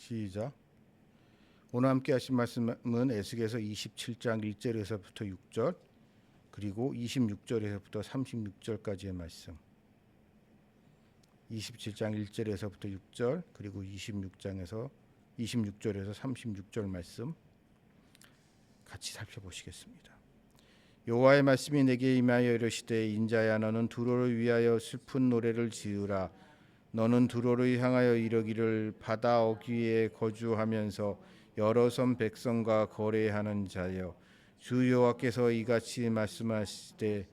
시작. 오늘 함께 하신 말씀은 에스겔서 27장 1절에서부터 6절 그리고 26절에서부터 36절까지의 말씀. 27장 1절에서부터 6절 그리고 26절에서 36절 말씀 같이 살펴보시겠습니다. 여호와의 말씀이 내게 임하여 이르시되 인자야 너는 두로를 위하여 슬픈 노래를 지으라. 너는 두로를 향하여 이르기를 바다 어귀에 거주하면서 여러 섬 백성과 거래하는 자여 주 여호와께서 이같이 말씀하시되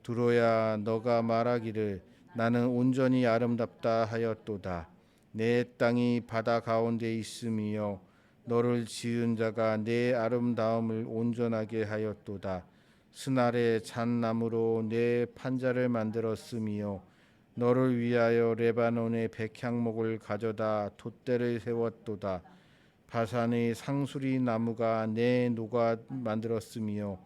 두로야 너가 말하기를 나는 온전히 아름답다 하였도다. 내 땅이 바다 가운데 있음이요 너를 지은 자가 내 아름다움을 온전하게 하였도다. 스날의 잣나무로 내 판자를 만들었음이요 너를 위하여 레바논의 백향목을 가져다 돛대를 세웠도다. 바산의 상수리 나무가 내 노가 만들었으며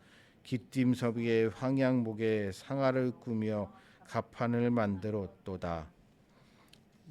기띔 섭의 황양목에 상아를 꾸며 가판을 만들었도다.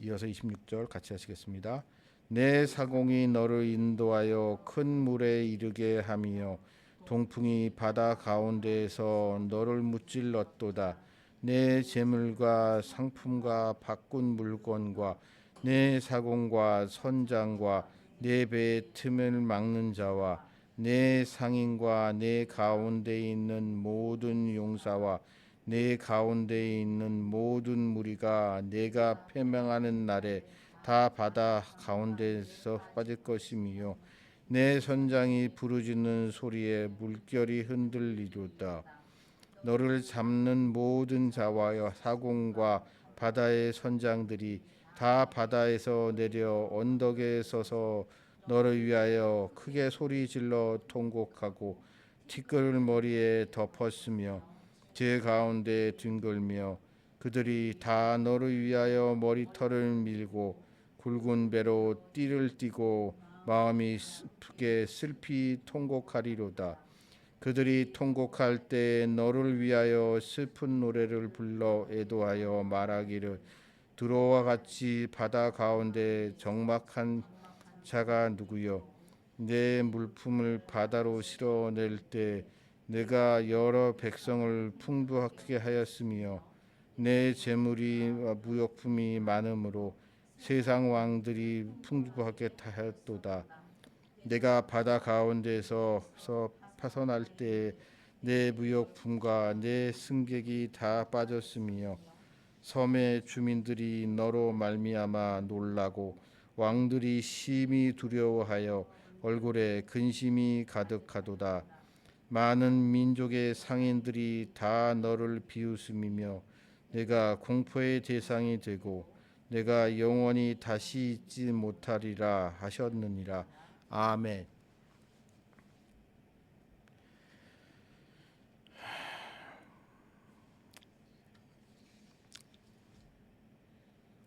이어서 26절 같이 하시겠습니다. 내 사공이 너를 인도하여 큰 물에 이르게 하며 동풍이 바다 가운데에서 너를 무찔렀도다. 내 재물과 상품과 바꾼 물건과 내 사공과 선장과 내 배의 틈을 막는 자와 내 상인과 내 가운데 있는 모든 용사와 내 가운데 있는 모든 무리가 내가 패망하는 날에 다 바다 가운데서 빠질 것이며 내 선장이 부르짖는 소리에 물결이 흔들리도다. 너를 잡는 모든 자와 사공과 바다의 선장들이 다 바다에서 내려 언덕에 서서 너를 위하여 크게 소리질러 통곡하고 티끌을 머리에 덮었으며 제 가운데 뒹굴며 그들이 다 너를 위하여 머리털을 밀고 굵은 배로 띠를 띠고 마음이 크게 슬피 통곡하리로다. 그들이 통곡할 때 너를 위하여 슬픈 노래를 불러 애도하여 말하기를 두로와 같이 바다 가운데 적막한 자가 누구요? 내 물품을 바다로 실어낼 때 내가 여러 백성을 풍부하게 하였으며 내 재물이 무역품이 많으므로 세상 왕들이 풍부하게 하였도다. 내가 바다 가운데서 파선할 때 내 무역품과 내 승객이 다 빠졌으며 섬의 주민들이 너로 말미암아 놀라고 왕들이 심히 두려워하여 얼굴에 근심이 가득하도다. 많은 민족의 상인들이 다 너를 비웃음이며 내가 공포의 대상이 되고 내가 영원히 다시 잊지 못하리라 하셨느니라. 아멘.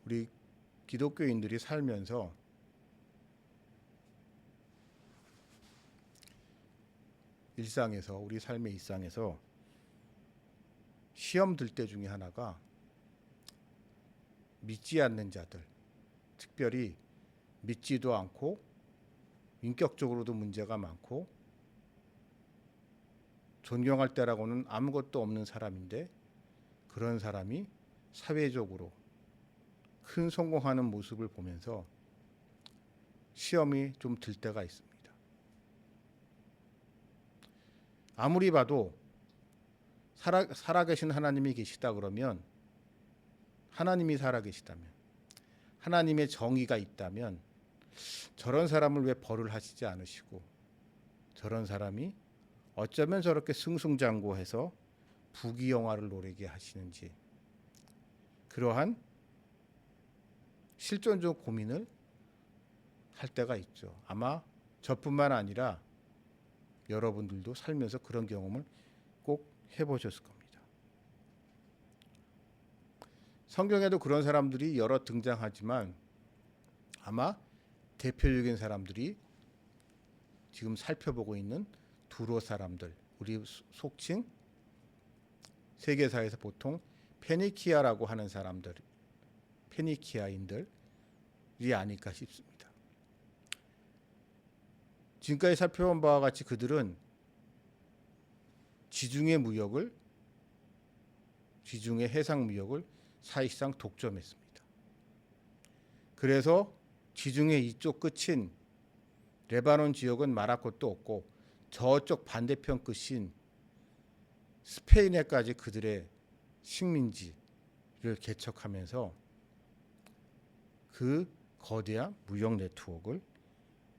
우리 기독교인들이 살면서 일상에서 우리 삶의 일상에서 시험 들 때 중에 하나가 믿지 않는 자들, 특별히 믿지도 않고 인격적으로도 문제가 많고 존경할 때라고는 아무것도 없는 사람인데 그런 사람이 사회적으로 큰 성공하는 모습을 보면서 시험이 좀 들 때가 있습니다. 아무리 봐도 살아계신 하나님이 계시다 그러면, 하나님이 살아계시다면, 하나님의 정의가 있다면 저런 사람을 왜 벌을 하시지 않으시고 저런 사람이 어쩌면 저렇게 승승장구해서 부귀영화를 노리게 하시는지, 그러한 실존적 고민을 할 때가 있죠. 아마 저뿐만 아니라 여러분들도 살면서 그런 경험을 꼭 해보셨을 겁니다. 성경에도 그런 사람들이 여러 등장하지만 아마 대표적인 사람들이 지금 살펴보고 있는 두로 사람들, 우리 속칭 세계사에서 보통 페니키아라고 하는 사람들, 페니키아인들이 아닐까 싶습니다. 지금까지 살펴본 바와 같이 그들은 지중해 해상 무역을 사실상 독점했습니다. 그래서 지중해 이쪽 끝인 레바논 지역은 말할 것도 없고 저쪽 반대편 끝인 스페인에까지 그들의 식민지를 개척하면서 그 거대한 무역 네트워크를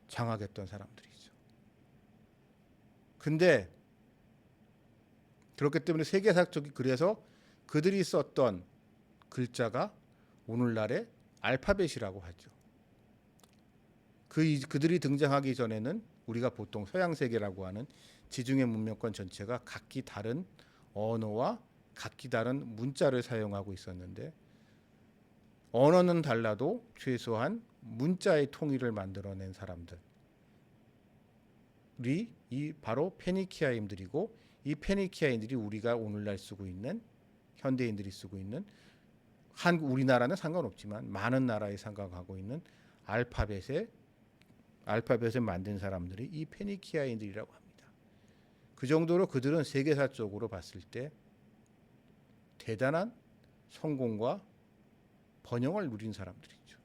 장악했던 사람들이죠. 근데 그렇기 때문에 세계사적이 그래서 그들이 썼던 글자가 오늘날의 알파벳이라고 하죠. 그들이 등장하기 전에는 우리가 보통 서양 세계라고 하는 지중해 문명권 전체가 각기 다른 언어와 각기 다른 문자를 사용하고 있었는데 언어는 달라도 최소한 문자의 통일을 만들어낸 사람들이 이 바로 페니키아인들이고 이 페니키아인들이 우리가 오늘날 쓰고 있는 현대인들이 쓰고 있는 우리나라는 상관없지만 많은 나라에 상관하고 있는 알파벳을 만든 사람들이 이 페니키아인들이라고 합니다. 그 정도로 그들은 세계사적으로 봤을 때 대단한 성공과 번영을 누린 사람들이죠.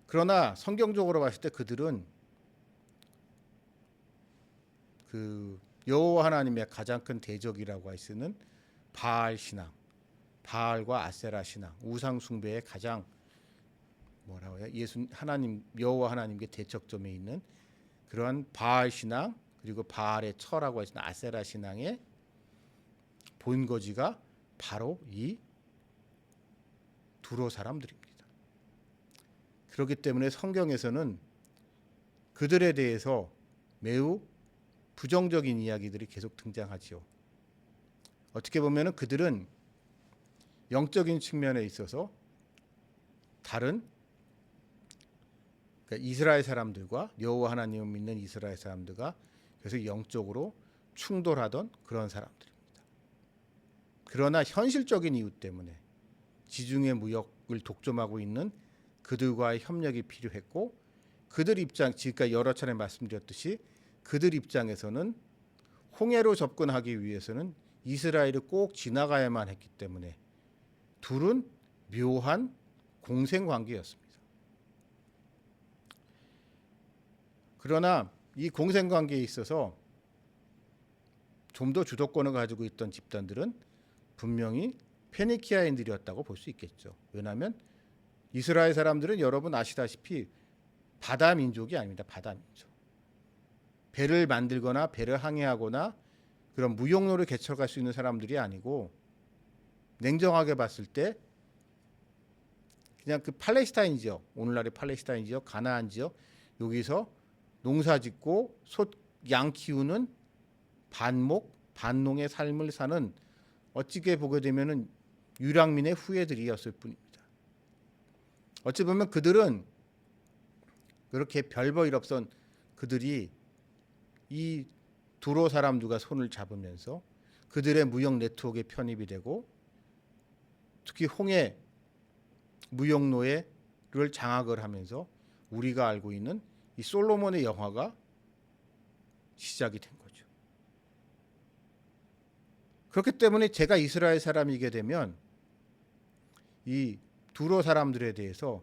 그러나 성경적으로 봤을 때 그들은 그 여호와 하나님의 가장 큰 대적이라고 할 수 있는 바알 신앙, 바알과 아세라 신앙, 우상 숭배의 가장 여호와 하나님께 대척점에 있는 그러한 바알 신앙, 그리고 바알의 처라고 하시는 아세라 신앙의 본거지가 바로 이 두로 사람들입니다. 그렇기 때문에 성경에서는 그들에 대해서 매우 부정적인 이야기들이 계속 등장하지요. 어떻게 보면 그들은 영적인 측면에 있어서 다른 그러니까 이스라엘 사람들과 여호와 하나님을 믿는 이스라엘 사람들과 그래서 영적으로 충돌하던 그런 사람들입니다. 그러나 현실적인 이유 때문에 지중해 무역을 독점하고 있는 그들과의 협력이 필요했고 지금까지 여러 차례 말씀드렸듯이 그들 입장에서는 홍해로 접근하기 위해서는 이스라엘을 꼭 지나가야만 했기 때문에 둘은 묘한 공생관계였습니다. 그러나 이 공생관계에 있어서 좀 더 주도권을 가지고 있던 집단들은 분명히 페니키아인들이었다고 볼 수 있겠죠. 왜냐하면 이스라엘 사람들은 여러분 아시다시피 바다 민족이 아닙니다. 바다 민족. 배를 만들거나 배를 항해하거나 그런 무역로를 개척할 수 있는 사람들이 아니고 냉정하게 봤을 때 그냥 그 팔레스타인 지역, 오늘날의 팔레스타인 지역, 가나안 지역 여기서 농사짓고 양 키우는 반농의 삶을 사는 어찌게 보게 되면은 유랑민의 후예들이었을 뿐입니다. 어찌 보면 그들은 그렇게 별 볼 일 없던 그들이 이 두로 사람들과 손을 잡으면서 그들의 무역 네트워크에 편입이 되고 특히 홍해 무역로를 장악을 하면서 우리가 알고 있는 이 솔로몬의 영화가 시작이 된 거죠. 그렇기 때문에 제가 이스라엘 사람이게 되면 이 두로 사람들에 대해서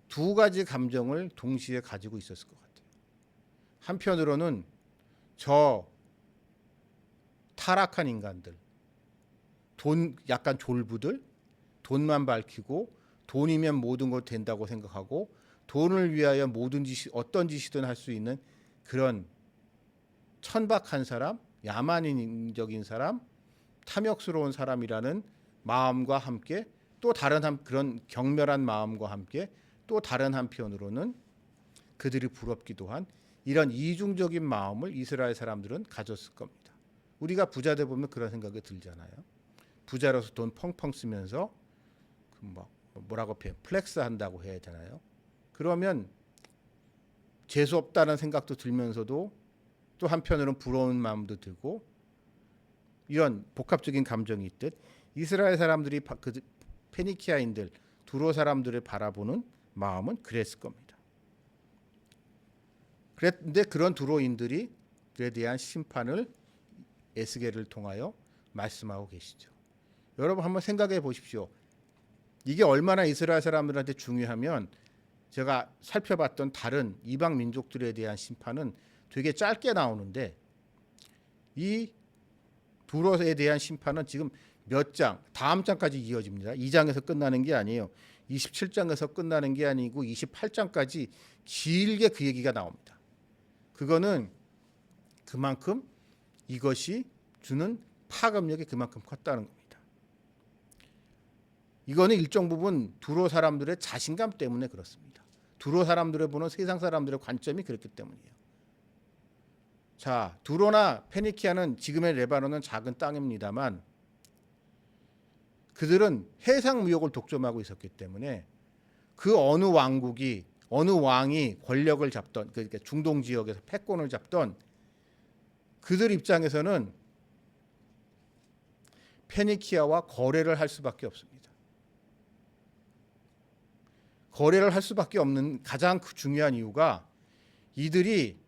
두 가지 감정을 동시에 가지고 있었을 것 같아요. 한편으로는 저 타락한 인간들, 약간 졸부들, 돈만 밝히고 돈이면 모든 것 된다고 생각하고 돈을 위하여 어떤 짓이든 할 수 있는 그런 천박한 사람, 야만인적인 사람, 탐욕스러운 사람이라는 마음과 함께 또 다른 그런 경멸한 마음과 함께 또 다른 한편으로는 그들이 부럽기도 한 이런 이중적인 마음을 이스라엘 사람들은 가졌을 겁니다. 우리가 부자들 보면 그런 생각이 들잖아요. 부자로서 돈 펑펑 쓰면서 뭐라고 표현, 플렉스 한다고 해야 되나요? 그러면 재수 없다는 생각도 들면서도 또 한편으로는 부러운 마음도 들고 이런 복합적인 감정이 있듯 이스라엘 사람들이 페니키아인들, 두로 사람들을 바라보는 마음은 그랬을 겁니다. 그런데 그런 두로인들이 그에 대한 심판을 에스겔을 통하여 말씀하고 계시죠. 여러분 한번 생각해 보십시오. 이게 얼마나 이스라엘 사람들한테 중요하면 제가 살펴봤던 다른 이방 민족들에 대한 심판은 되게 짧게 나오는데 이 두로에 대한 심판은 지금 몇 장, 다음 장까지 이어집니다. 2장에서 끝나는 게 아니에요. 27장에서 끝나는 게 아니고 28장까지 길게 그 얘기가 나옵니다. 그거는 그만큼 이것이 주는 파급력이 그만큼 컸다는 겁니다. 이거는 일정 부분 두로 사람들의 자신감 때문에 그렇습니다. 두로 사람들을 보는 세상 사람들의 관점이 그렇기 때문이에요. 자, 두로나 페니키아는 지금의 레바논은 작은 땅입니다만 그들은 해상 무역을 독점하고 있었기 때문에 그 어느 왕국이 어느 왕이 권력을 잡던 그러니까 중동 지역에서 패권을 잡던 그들 입장에서는 페니키아와 거래를 할 수밖에 없습니다. 거래를 할 수밖에 없는 가장 중요한 이유가 이들이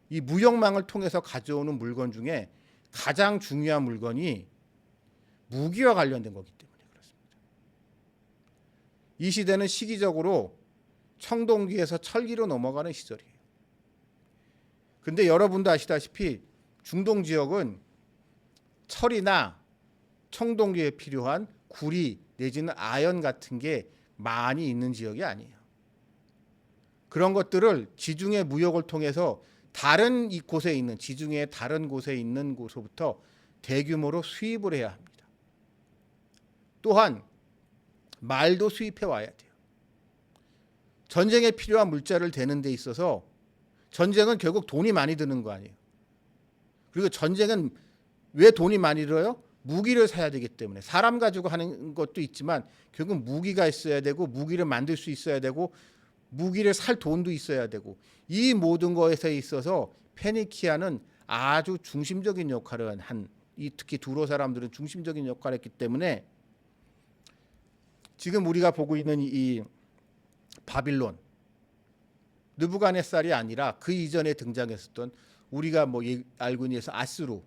이 무역망을 통해서 가져오는 물건 중에 가장 중요한 물건이 무기와 관련된 거기 때문에 그렇습니다. 이 시대는 시기적으로 청동기에서 철기로 넘어가는 시절이에요. 근데 여러분도 아시다시피 중동 지역은 철이나 청동기에 필요한 구리 내지는 아연 같은 게 많이 있는 지역이 아니에요. 그런 것들을 지중해 무역을 통해서 다른 곳에 있는 지중해 다른 곳에 있는 곳으로부터 대규모로 수입을 해야 합니다. 또한 말도 수입해 와야 돼요. 전쟁에 필요한 물자를 대는 데 있어서 전쟁은 결국 돈이 많이 드는 거 아니에요. 그리고 전쟁은 왜 돈이 많이 들어요? 무기를 사야 되기 때문에. 사람 가지고 하는 것도 있지만 결국 무기가 있어야 되고 무기를 만들 수 있어야 되고 무기를 살 돈도 있어야 되고 이 모든 것에 있어서 페니키아는 아주 중심적인 역할을 한 특히 두로 사람들은 중심적인 역할을 했기 때문에 지금 우리가 보고 있는 이 바빌론 느부갓네살이 아니라 그 이전에 등장했었던 우리가 뭐 알고 있는 아수르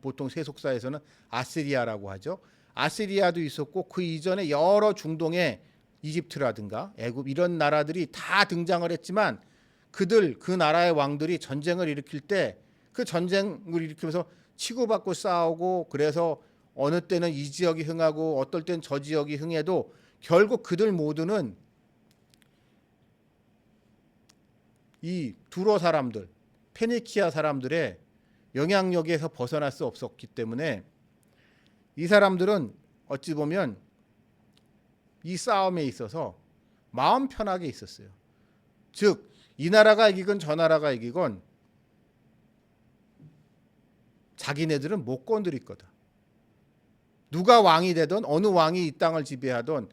보통 세속사에서는 아시리아라고 하죠. 아시리아도 있었고 그 이전에 여러 중동의 이집트라든가 애굽 이런 나라들이 다 등장을 했지만 그 나라의 왕들이 전쟁을 일으킬 때 그 전쟁을 일으키면서 치고받고 싸우고 그래서 어느 때는 이 지역이 흥하고 어떨 땐 저 지역이 흥해도 결국 그들 모두는 이 두로 사람들, 페니키아 사람들의 영향력에서 벗어날 수 없었기 때문에 이 사람들은 어찌 보면 이 싸움에 있어서 마음 편하게 있었어요. 즉, 이 나라가 이기건 저 나라가 이기건 자기네들은 못 건드릴 거다. 누가 왕이 되든 어느 왕이 이 땅을 지배하든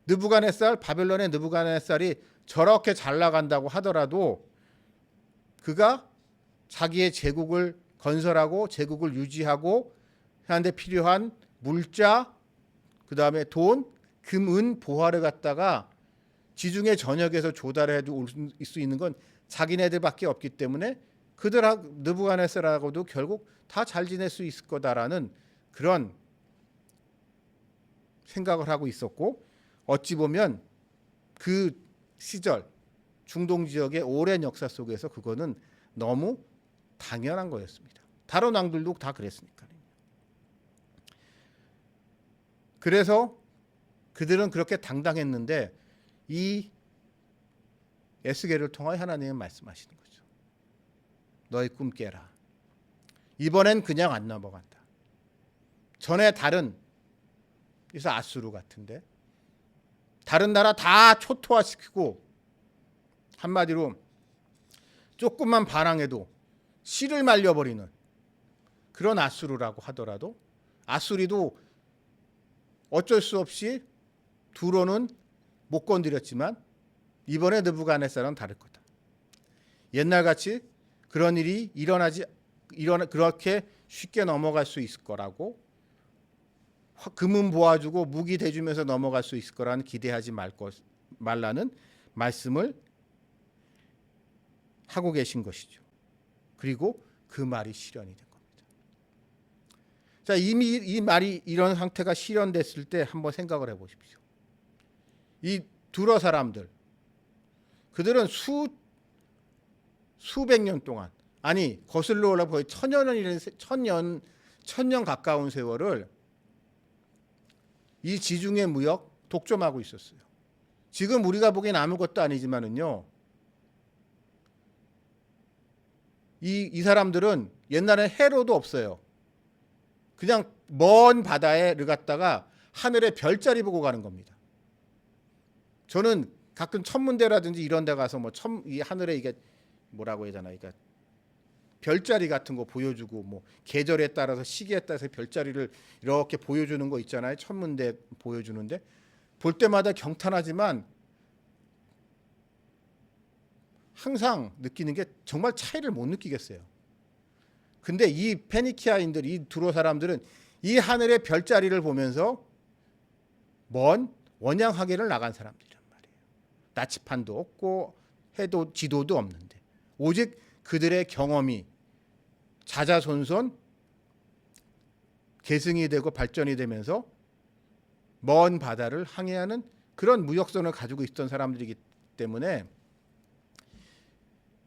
느부갓네살, 바벨론의 느부갓네살이 저렇게 잘 나간다고 하더라도 그가 자기의 제국을 건설하고 제국을 유지하고 하는데 필요한 물자, 그 다음에 돈, 금, 은, 보화를 갖다가 지중해 전역에서 조달해 올 수 있는 건 자기네들밖에 없기 때문에 그들하고 느부갓네살하고도 결국 다 잘 지낼 수 있을 거다라는 그런 생각을 하고 있었고 어찌 보면 그 시절 중동 지역의 오랜 역사 속에서 그거는 너무 당연한 거였습니다. 다른 왕들도 다 그랬으니까요. 그래서 그들은 그렇게 당당했는데 이 에스겔을 통하여 하나님은 말씀하시는 거죠. 너희 꿈 깨라. 이번엔 그냥 안 넘어간다. 전에 다른 그래서 아수르 같은데 다른 나라 다 초토화시키고 한마디로 조금만 반항해도 씨를 말려버리는 그런 아수르라고 하더라도 아수리도 어쩔 수 없이 두로는 못 건드렸지만 이번에 느부갓네살은 다를 거다. 옛날같이 그런 일이 그렇게 쉽게 넘어갈 수 있을 거라고 금은 보아주고 무기 대주면서 넘어갈 수 있을 거라는 기대하지 말라는 말씀을 하고 계신 것이죠. 그리고 그 말이 실현이 된 겁니다. 자, 이미 이 말이 이런 상태가 실현됐을 때 한번 생각을 해보십시오. 이 두로 사람들, 그들은 수백 년 동안, 아니 거슬러 올라 거의 천년 가까운 세월을 이 지중해 무역 독점하고 있었어요. 지금 우리가 보기엔 아무것도 아니지만은요, 이 사람들은 옛날에 해로도 없어요. 그냥 먼 바다에를 갔다가 하늘에 별자리 보고 가는 겁니다. 저는 가끔 천문대라든지 이런 데 가서 이 하늘에 이게 뭐라고 해야 되나, 그러니까 별자리 같은 거 보여주고 뭐 계절에 따라서 시기에 따라서 별자리를 이렇게 보여주는 거 있잖아요. 천문대 보여주는데 볼 때마다 경탄하지만 항상 느끼는 게 정말 차이를 못 느끼겠어요. 근데 이 페니키아인들, 이 두로 사람들은 이 하늘의 별자리를 보면서 먼 원양하계를 나간 사람들이란 말이에요. 나치판도 없고 해도 지도도 없는데 오직 그들의 경험이 자자손손 계승이 되고 발전이 되면서 먼 바다를 항해하는 그런 무역선을 가지고 있던 사람들이기 때문에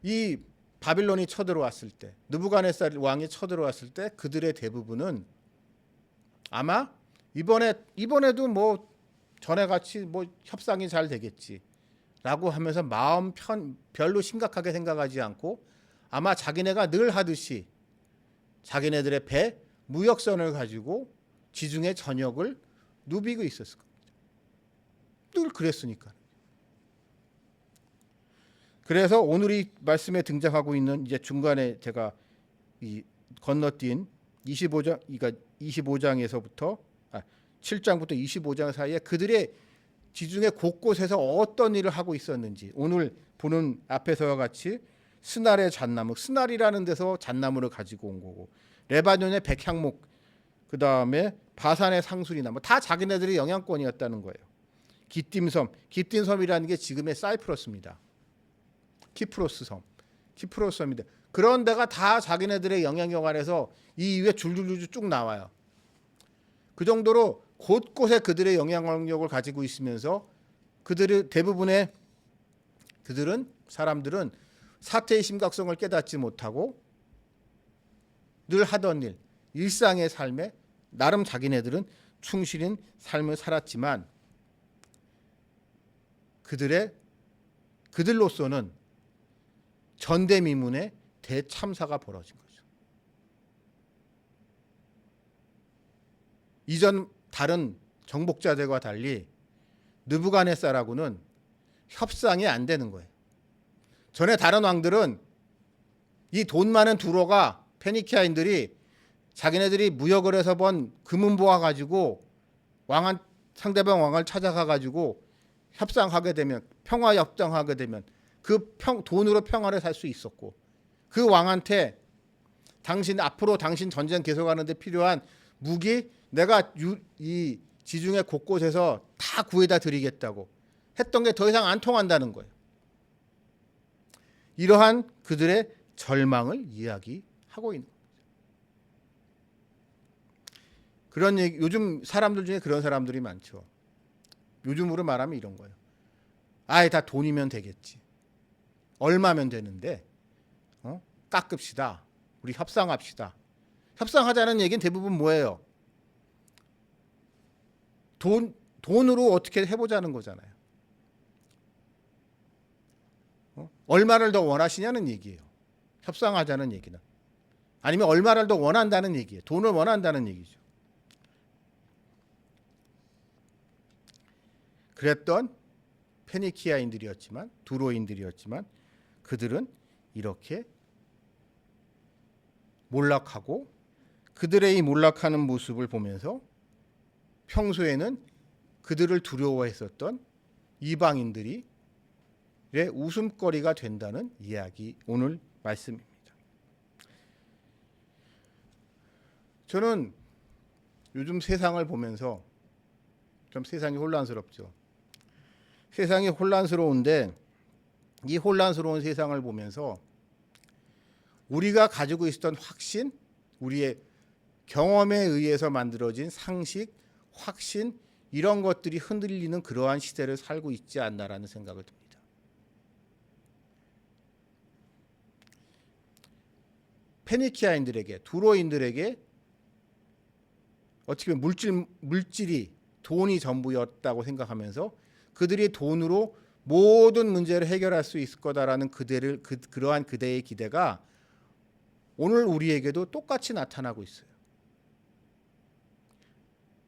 이 바빌론이 쳐들어왔을 때, 느부갓네살 왕이 쳐들어왔을 때 그들의 대부분은 아마 이번에도 뭐 전에 같이 뭐 협상이 잘 되겠지라고 하면서 마음 별로 심각하게 생각하지 않고 아마 자기네가 늘 하듯이 자기네들의 배 무역선을 가지고 지중해 전역을 누비고 있었을 겁니다. 늘 그랬으니까. 그래서 오늘 이 말씀에 등장하고 있는 이제 중간에 제가 이 건너뛴 25장, 그러니까 25장에서부터 7장부터 25장 사이에 그들의 지중해 곳곳에서 어떤 일을 하고 있었는지, 오늘 보는 앞에서와 같이 스날의 잣나무, 스날이라는 데서 잣나무를 가지고 온 거고, 레바논의 백향목, 그 다음에 바산의 상수리나무, 다 자기네들의 영향권이었다는 거예요. 기띔섬이라는 게 지금의 사이프러스입니다. 키프로스 섬인데 그런 데가 다 자기네들의 영향력 안에서 이 위에 줄줄줄 쭉 나와요. 그 정도로 곳곳에 그들의 영향력을 가지고 있으면서 그들은 사람들은 사태의 심각성을 깨닫지 못하고 늘 하던 일, 일상의 삶에 나름 자기네들은 충실인 삶을 살았지만 그들로서는 전대미문의 대참사가 벌어진 거죠. 이전 다른 정복자들과 달리 느부갓네살하고는 협상이 안 되는 거예요. 전에 다른 왕들은 이 돈 많은 두로가 페니키아인들이 자기네들이 무역을 해서 번 금은 모아 가지고 상대방 왕을 찾아가 가지고 협상하게 되면, 평화 협상하게 되면 돈으로 평화를 살 수 있었고, 그 왕한테 앞으로 당신 전쟁 계속하는데 필요한 무기 내가 이 지중해 곳곳에서 다 구해다 드리겠다고 했던 게 더 이상 안 통한다는 거예요. 이러한 그들의 절망을 이야기하고 있는 거죠. 그런 얘기, 요즘 사람들 중에 그런 사람들이 많죠. 요즘으로 말하면 이런 거예요. 아예 다 돈이면 되겠지. 얼마면 되는데 깎읍시다. 우리 협상합시다. 협상하자는 얘기는 대부분 뭐예요? 돈으로 어떻게 해보자는 거잖아요. 얼마를 더 원하시냐는 얘기예요. 협상하자는 얘기는. 아니면 얼마를 더 원한다는 얘기예요. 돈을 원한다는 얘기죠. 그랬던 페니키아인들이었지만, 두로인들이었지만 그들은 이렇게 몰락하고, 그들의 이 몰락하는 모습을 보면서 평소에는 그들을 두려워했었던 이방인들이 웃음거리가 된다는 이야기, 오늘 말씀입니다. 저는 요즘 세상을 보면서 좀 세상이 혼란스럽죠. 세상이 혼란스러운데 이 혼란스러운 세상을 보면서 우리가 가지고 있었던 확신, 우리의 경험에 의해서 만들어진 상식, 확신 이런 것들이 흔들리는 그러한 시대를 살고 있지 않나라는 생각을 듭니다. 페니키아인들에게, 두로인들에게 어떻게 보면 물질이 돈이 전부였다고 생각하면서 그들이 돈으로 모든 문제를 해결할 수 있을 거다라는 그러한 그대의 기대가 오늘 우리에게도 똑같이 나타나고 있어요.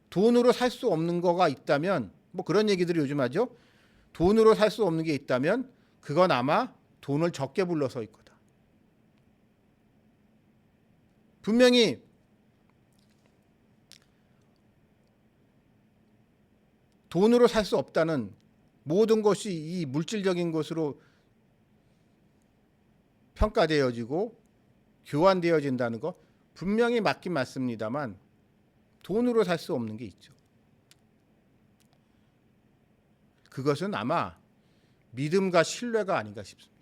돈으로 살 수 없는 거가 있다면 뭐 그런 얘기들을 요즘 하죠. 돈으로 살 수 없는 게 있다면 그건 아마 돈을 적게 불러서일 거다. 분명히 돈으로 살 수 없다는 모든 것이 이 물질적인 것으로 평가되어지고 교환되어진다는 거 분명히 맞긴 맞습니다만 돈으로 살 수 없는 게 있죠. 그것은 아마 믿음과 신뢰가 아닌가 싶습니다.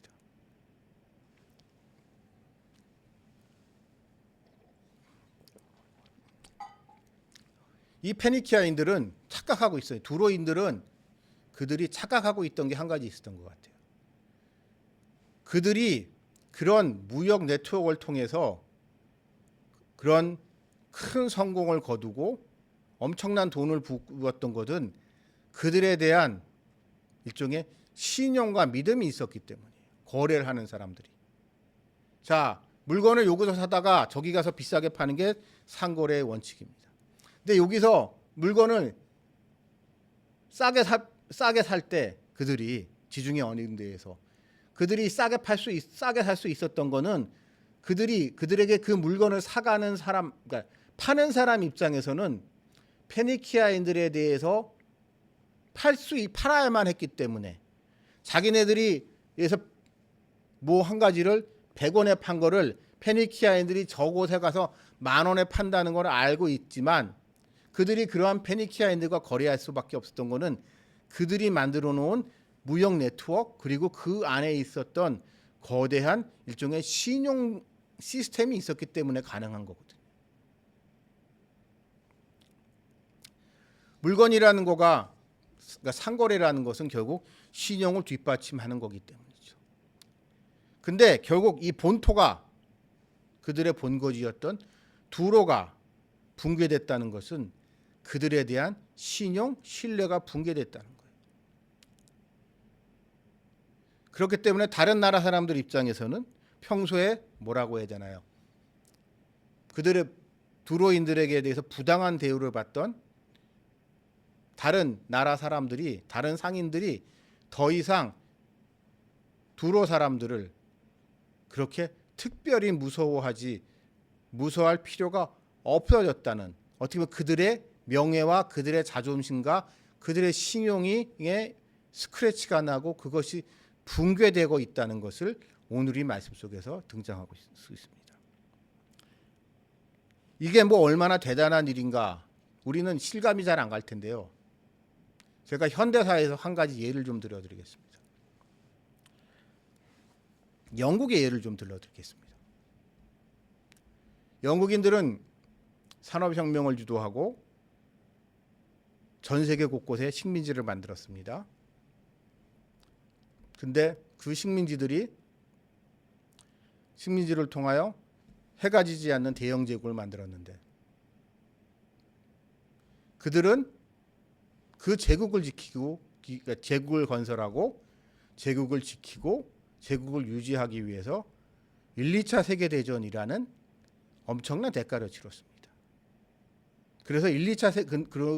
이 페니키아인들은 착각하고 있어요. 두로인들은 그들이 착각하고 있던 게 한 가지 있었던 것 같아요. 그들이 그런 무역 네트워크를 통해서 그런 큰 성공을 거두고 엄청난 돈을 부었던 것은 그들에 대한 일종의 신용과 믿음이 있었기 때문이에요. 거래를 하는 사람들이. 자, 물건을 여기서 사다가 저기 가서 비싸게 파는 게 상거래의 원칙입니다. 근데 여기서 물건을 싸게 살 때 그들이 지중해 어느 데에서 그들이 싸게 살 수 있었던 거는 그들에게 그 물건을 사가는 사람, 그러니까 파는 사람 입장에서는 페니키아인들에 대해서 팔아야만 했기 때문에 자기네들이 그래서 뭐 한 가지를 100원에 판 거를 페니키아인들이 저곳에 가서 10,000원에 판다는 걸 알고 있지만 그들이 그러한 페니키아인들과 거래할 수밖에 없었던 거는 그들이 만들어 놓은 무역 네트워크 그리고 그 안에 있었던 거대한 일종의 신용 시스템이 있었기 때문에 가능한 거거든요. 물건이라는 거가 그러니까 상거래라는 것은 결국 신용을 뒷받침하는 거기 때문이죠. 근데 결국 이 본토가 그들의 본거지였던 두로가 붕괴됐다는 것은 그들에 대한 신용, 신뢰가 붕괴됐다는 거예요. 그렇기 때문에 다른 나라 사람들 입장에서는 평소에 뭐라고 해야 되나요? 그들의 두로인들에게 대해서 부당한 대우를 받던 다른 나라 사람들이, 다른 상인들이 더 이상 두로 사람들을 그렇게 특별히 무서워할 필요가 없어졌다는, 어떻게 보면 그들의 명예와 그들의 자존심과 그들의 신용이 스크래치가 나고 그것이 붕괴되고 있다는 것을 오늘 이 말씀 속에서 등장하고 있습니다. 이게 뭐 얼마나 대단한 일인가 우리는 실감이 잘 안 갈 텐데요. 제가 현대사에서 한 가지 예를 좀 들어드리겠습니다. 영국의 예를 좀 들어드리겠습니다. 영국인들은 산업혁명을 주도하고 전 세계 곳곳에 식민지를 만들었습니다. 근데 그 식민지를 통하여 해가 지지 않는 대영 제국을 만들었는데 그들은 그 제국을 지키고 제국을 건설하고 제국을 지키고 제국을 유지하기 위해서 1, 2차 세계대전이라는 엄청난 대가를 치렀습니다. 그래서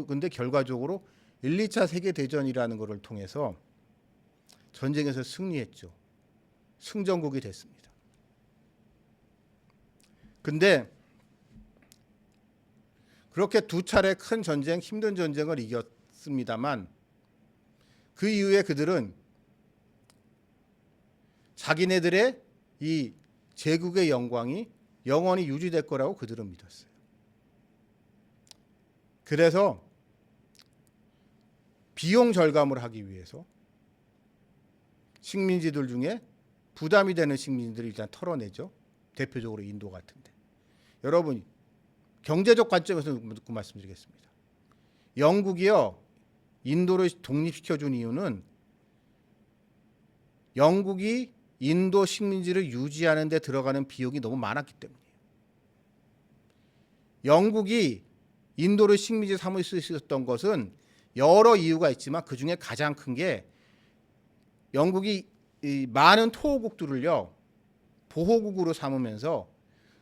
근데 결과적으로 1, 2차 세계대전이라는 것을 통해서 전쟁에서 승리했죠. 승전국이 됐습니다. 근데 그렇게 두 차례 큰 전쟁, 힘든 전쟁을 이겼습니다만 그 이후에 그들은 자기네들의 이 제국의 영광이 영원히 유지될 거라고 그들은 믿었어요. 그래서 비용 절감을 하기 위해서 식민지들 중에 부담이 되는 식민지들을 일단 털어내죠. 대표적으로 인도 같은데. 여러분, 경제적 관점에서 묻고 말씀드리겠습니다. 영국이요, 인도를 독립시켜준 이유는 영국이 인도 식민지를 유지하는 데 들어가는 비용이 너무 많았기 때문이에요. 영국이 인도를 식민지 삼을 수 있었던 것은 여러 이유가 있지만 그중에 가장 큰 게 영국이 이 많은 토호국들을요 보호국으로 삼으면서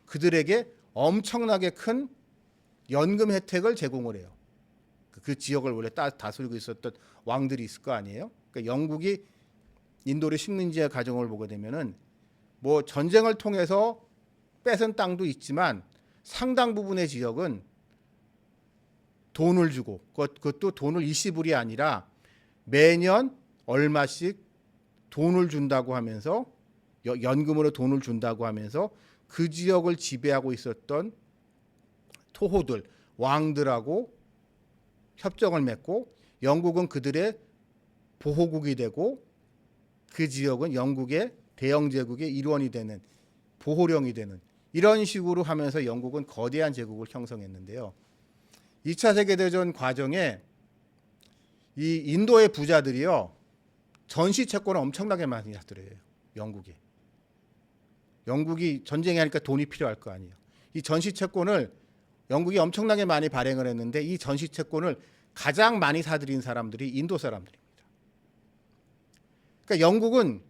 그들에게 엄청나게 큰 연금 혜택을 제공을 해요. 그 지역을 원래 다스리고 있었던 왕들이 있을 거 아니에요. 그러니까 영국이 인도를 식민지의 가정을 보게 되면은 뭐 전쟁을 통해서 뺏은 땅도 있지만 상당 부분의 지역은 돈을 주고 그것도 돈을 일시불이 아니라 매년 얼마씩 돈을 준다고 하면서 연금으로 돈을 준다고 하면서 그 지역을 지배하고 있었던 토호들, 왕들하고 협정을 맺고 영국은 그들의 보호국이 되고 그 지역은 영국의 대영 제국의 일원이 되는 보호령이 되는 이런 식으로 하면서 영국은 거대한 제국을 형성했는데요. 2차 세계대전 과정에 이 인도의 부자들이요. 전시 채권을 엄청나게 많이 사들여요. 영국이 전쟁이 하니까 돈이 필요할 거 아니에요. 이 전시 채권을 영국이 엄청나게 많이 발행을 했는데 이 전시 채권을 가장 많이 사들인 사람들이 인도 사람들입니다. 그러니까 영국은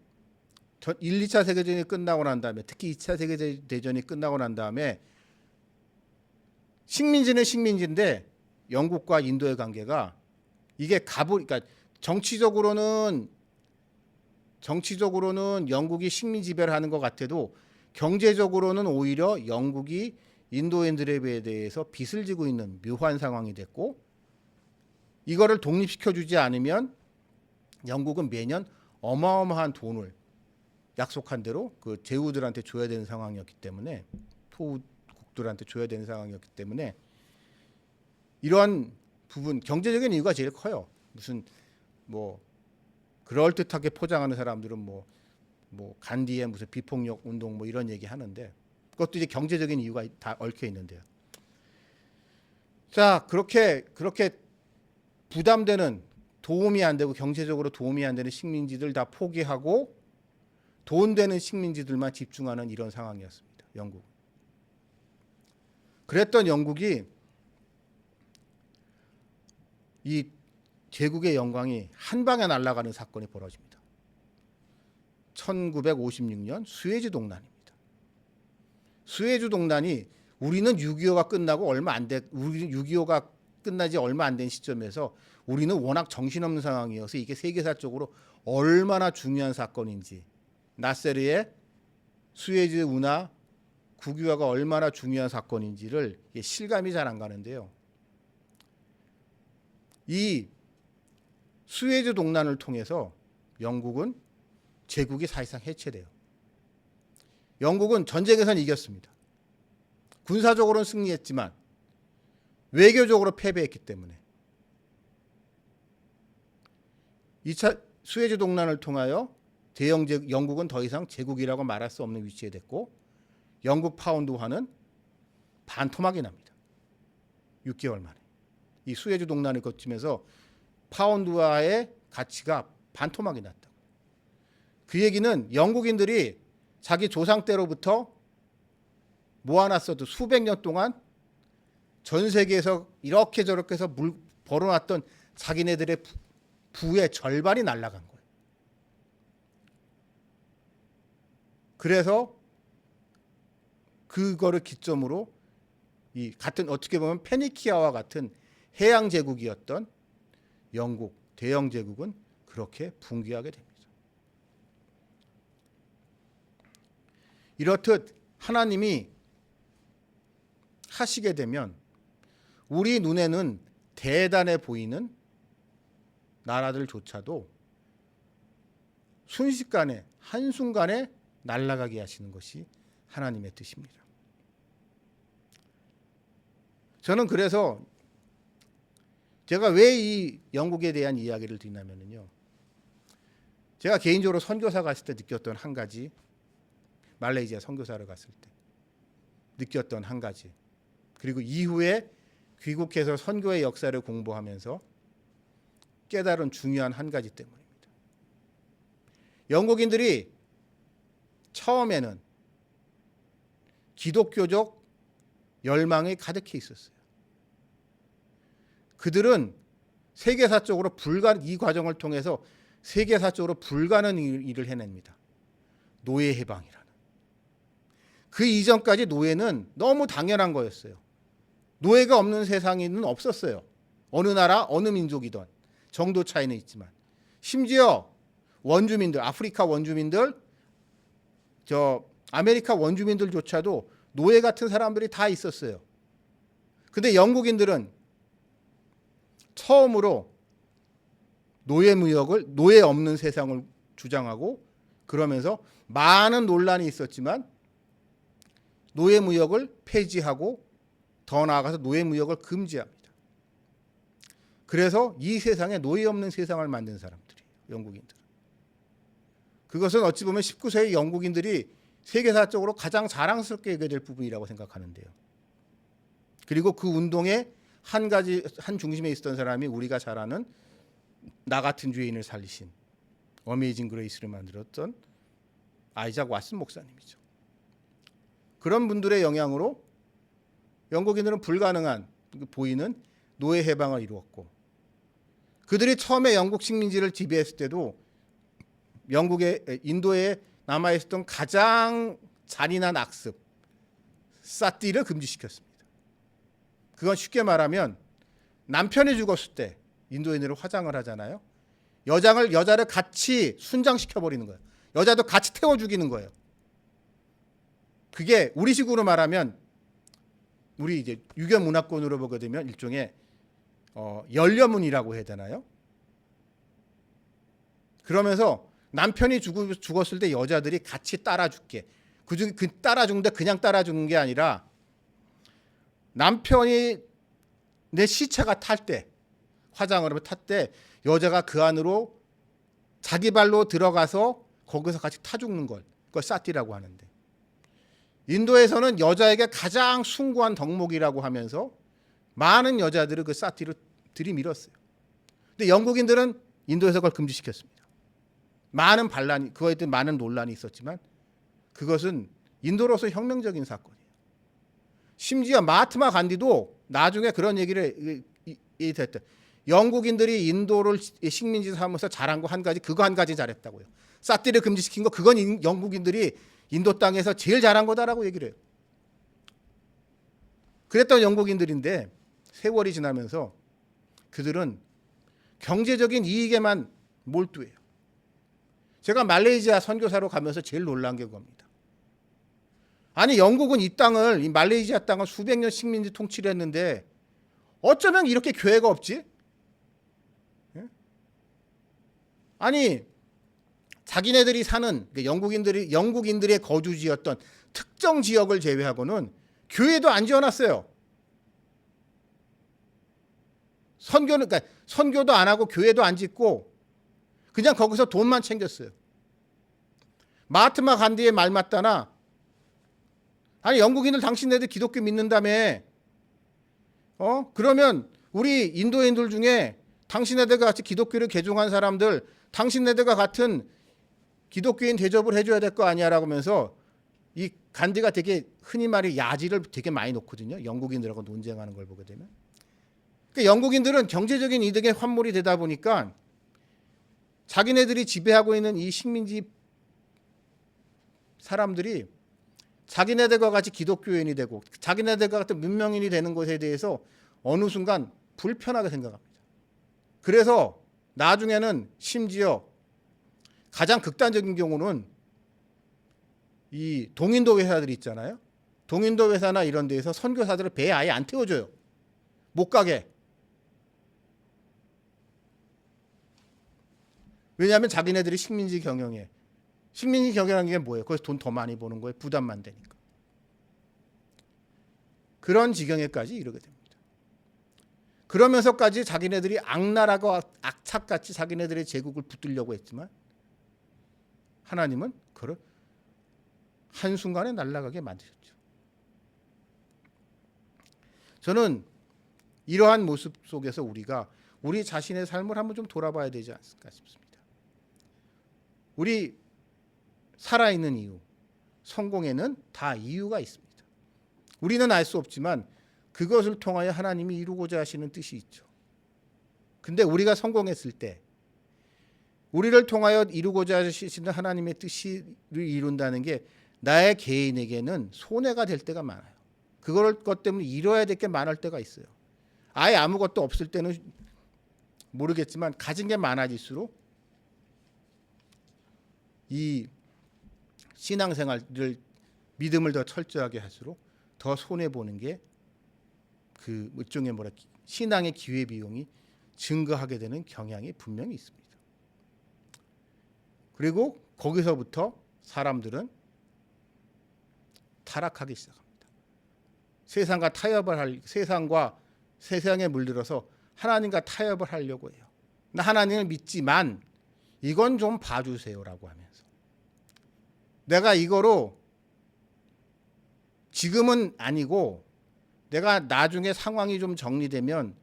1, 2차 세계대전이 끝나고 난 다음에 특히 2차 세계대전이 끝나고 난 다음에 식민지는 식민지인데 영국과 인도의 관계가 이게 그러니까 정치적으로는 영국이 식민 지배를 하는 것 같아도 경제적으로는 오히려 영국이 인도인들에 대해서 빚을 지고 있는 묘한 상황이 됐고 이거를 독립시켜주지 않으면 영국은 매년 어마어마한 돈을 약속한 대로 그 제후들한테 줘야 되는 상황이었기 때문에 토국들한테 줘야 되는 상황이었기 때문에 이러한 부분 경제적인 이유가 제일 커요. 무슨 뭐 그럴듯하게 포장하는 사람들은 뭐 간디의 무슨 비폭력 운동 뭐 이런 얘기 하는데 그것도 이제 경제적인 이유가 다 얽혀 있는데요. 자, 그렇게 부담되는 도움이 안 되고 경제적으로 도움이 안 되는 식민지들 다 포기하고 돈 되는 식민지들만 집중하는 이런 상황이었습니다. 영국. 그랬던 영국이 이 제국의 영광이 한 방에 날아가는 사건이 벌어집니다. 1956년 수에즈 동난입니다. 수에즈 동난이 우리는 6.25가 끝나고 우리는 6.25가 끝나지 얼마 안 된 시점에서 우리는 워낙 정신없는 상황이어서 이게 세계사적으로 얼마나 중요한 사건인지 나세르의 수에즈 운하 국유화가 얼마나 중요한 사건인지를 실감이 잘 안 가는데요. 이 수에즈 동난을 통해서 영국은 제국이 사실상 해체돼요. 영국은 전쟁에서는 이겼습니다. 군사적으로는 승리했지만 외교적으로 패배했기 때문에 2차 수에즈 동난을 통하여 영국은 더 이상 제국이라고 말할 수 없는 위치에 됐고 영국 파운드화는 반토막이 납니다. 6개월 만에. 이 수에즈 동난을 거치면서 파운드화의 가치가 반토막이 났다. 그 얘기는 영국인들이 자기 조상 때로부터 모아놨어도 수백 년 동안 전 세계에서 이렇게 저렇게 해서 벌어놨던 자기네들의 부의 절반이 날아간 거예요. 그래서 그거를 기점으로 이 같은 어떻게 보면 페니키아와 같은 해양 제국이었던 영국 대영 제국은 그렇게 붕괴하게 됩니다. 이렇듯 하나님이 하시게 되면 우리 눈에는 대단해 보이는 나라들조차도 순식간에 한순간에 날아가게 하시는 것이 하나님의 뜻입니다. 저는 그래서 제가 왜 이 영국에 대한 이야기를 드리냐면요. 제가 개인적으로 선교사 갔을 때 느꼈던 한 가지, 말레이시아 선교사를 갔을 때 느꼈던 한 가지, 그리고 이후에 귀국해서 선교의 역사를 공부하면서 깨달은 중요한 한 가지 때문입니다. 영국인들이 처음에는 기독교적 열망이 가득해 있었어요. 그들은 세계사적으로 이 과정을 통해서 세계사적으로 불가능한 일을 해냅니다. 노예 해방이라는. 그 이전까지 노예는 너무 당연한 거였어요. 노예가 없는 세상에는 없었어요. 어느 나라, 어느 민족이든 정도 차이는 있지만. 심지어 원주민들, 아프리카 원주민들, 아메리카 원주민들조차도 노예 같은 사람들이 다 있었어요. 근데 영국인들은 처음으로 노예 없는 세상을 주장하고, 그러면서 많은 논란이 있었지만 노예 무역을 폐지하고 더 나아가서 노예 무역을 금지합니다. 그래서 이 세상에 노예 없는 세상을 만든 사람들이에요. 영국인들은. 그것은 어찌 보면 19세기 영국인들이 세계사적으로 가장 자랑스럽게 얘기될 부분이라고 생각하는데요. 그리고 그 운동의 한 중심에 있었던 사람이 우리가 잘 아는 나 같은 죄인을 살리신 어메이징 그레이스를 만들었던 아이작 왓슨 목사님이죠. 그런 분들의 영향으로 영국인들은 불가능한 보이는 노예 해방을 이루었고, 그들이 처음에 영국 식민지를 지배했을 때도 인도에 남아있었던 가장 잔인한 악습, 사띠를 금지시켰습니다. 그건 쉽게 말하면 남편이 죽었을 때 인도인들은 화장을 하잖아요. 여자를 같이 순장시켜버리는 거예요. 여자도 같이 태워 죽이는 거예요. 그게 우리식으로 말하면, 우리 이제 유교 문화권으로 보게 되면 일종의 열려문이라고 해야 되나요? 그러면서 남편이 죽었을 때 여자들이 같이 따라 죽게. 따라 죽는데 그냥 따라 죽는 게 아니라, 남편이 내 시체가 탈 때, 화장을 하면 탈 때 여자가 그 안으로 자기 발로 들어가서 거기서 같이 타 죽는 걸, 그걸 사띠라고 하는데, 인도에서는 여자에게 가장 숭고한 덕목이라고 하면서 많은 여자들을 그 사띠로 들이밀었어요. 근데 영국인들은 인도에서 그걸 금지시켰습니다. 많은 반란이, 그거에 대한 많은 논란이 있었지만 그것은 인도로서 혁명적인 사건이에요. 심지어 마하트마 간디도 나중에 그런 얘기를 했대. 영국인들이 인도를 식민지 삼아서 잘한 거 한 가지, 그거 한 가지 잘했다고요. 사띠를 금지시킨 거, 그건 영국인들이 인도 땅에서 제일 잘한 거다라고 얘기를 해요. 그랬던 영국인들인데 세월이 지나면서 그들은 경제적인 이익에만 몰두해요. 제가 말레이시아 선교사로 가면서 제일 놀란 게 그겁니다. 아니, 영국은 이 말레이시아 땅을 수백 년 식민지 통치를 했는데 어쩌면 이렇게 교회가 없지? 아니, 자기네들이 사는 영국인들의 거주지였던 특정 지역을 제외하고는 교회도 안 지어놨어요. 선교도 안 하고 교회도 안 짓고 그냥 거기서 돈만 챙겼어요. 마하트마 간디의 말 맞다나, 아니 영국인들 당신네들 기독교 믿는다며, 그러면 우리 인도인들 중에 당신네들과 같이 기독교를 개종한 사람들, 당신네들과 같은 기독교인 대접을 해줘야 될 거 아니야라고 하면서, 이 간디가 되게 흔히 말해 야지를 되게 많이 놓거든요. 영국인들하고 논쟁하는 걸 보게 되면. 그러니까 영국인들은 경제적인 이득에 환몰이 되다 보니까 자기네들이 지배하고 있는 이 식민지 사람들이 자기네들과 같이 기독교인이 되고 자기네들과 같은 문명인이 되는 것에 대해서 어느 순간 불편하게 생각합니다. 그래서 나중에는 심지어 가장 극단적인 경우는 이 동인도 회사들이 있잖아요. 동인도 회사나 이런 데에서 선교사들을 배에 아예 안 태워줘요. 못 가게. 왜냐하면 자기네들이 식민지 경영에, 식민지 경영하는 게 뭐예요? 거기서 돈 더 많이 버는 거예요. 부담만 되니까. 그런 지경에까지 이르게 됩니다. 그러면서까지 자기네들이 악랄하고 악착같이 자기네들의 제국을 붙들려고 했지만 하나님은 그를 한순간에 날아가게 만드셨죠. 저는 이러한 모습 속에서 우리가 우리 자신의 삶을 한번 좀 돌아봐야 되지 않을까 싶습니다. 우리 살아있는 이유, 성공에는 다 이유가 있습니다. 우리는 알 수 없지만 그것을 통하여 하나님이 이루고자 하시는 뜻이 있죠. 근데 우리가 성공했을 때 우리를 통하여 이루고자 하시는 하나님의 뜻을 이룬다는 게 나의 개인에게는 손해가 될 때가 많아요. 그것 때문에 이뤄야 될 게 많을 때가 있어요. 아예 아무것도 없을 때는 모르겠지만 가진 게 많아질수록 이 신앙생활을 믿음을 더 철저하게 할수록 더 손해 보는 게 그 일종의 신앙의 기회 비용이 증가하게 되는 경향이 분명히 있습니다. 그리고 거기서부터 사람들은 타락하기 시작합니다. 세상과 세상에 물들어서 하나님과 타협을 하려고 해요. 나 하나님을 믿지만 이건 좀 봐주세요라고 하면서 내가 이거로 지금은 아니고 내가 나중에 상황이 좀 정리되면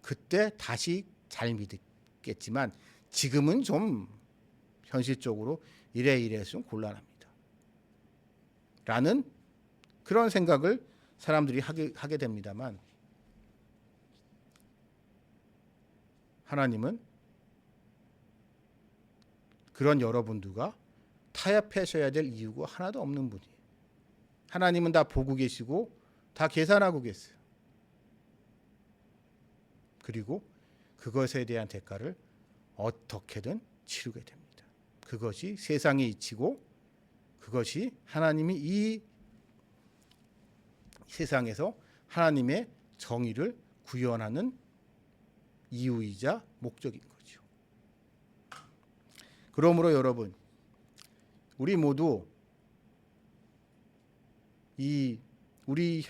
그때 다시 잘 믿겠지만 지금은 좀 현실적으로 이래서 좀 곤란합니다. 라는 그런 생각을 사람들이 하게 됩니다만 하나님은 그런 여러분들과 타협하셔야 될 이유가 하나도 없는 분이에요. 하나님은 다 보고 계시고 다 계산하고 계세요. 그리고 그것에 대한 대가를 어떻게든 치르게 됩니다. 그것이 세상의 이치고 그것이 하나님이 이 세상에서 하나님의 정의를 구현하는 이유이자 목적인 거죠. 그러므로 여러분, 우리 모두 우리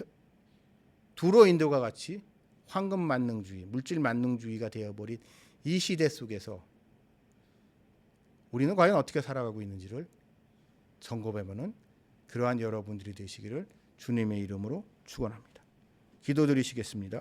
두로인들과 같이 황금 만능주의, 물질 만능주의가 되어버린 이 시대 속에서 우리는 과연 어떻게 살아가고 있는지를 점검해보는 그러한 여러분들이 되시기를 주님의 이름으로 축원합니다. 기도드리시겠습니다.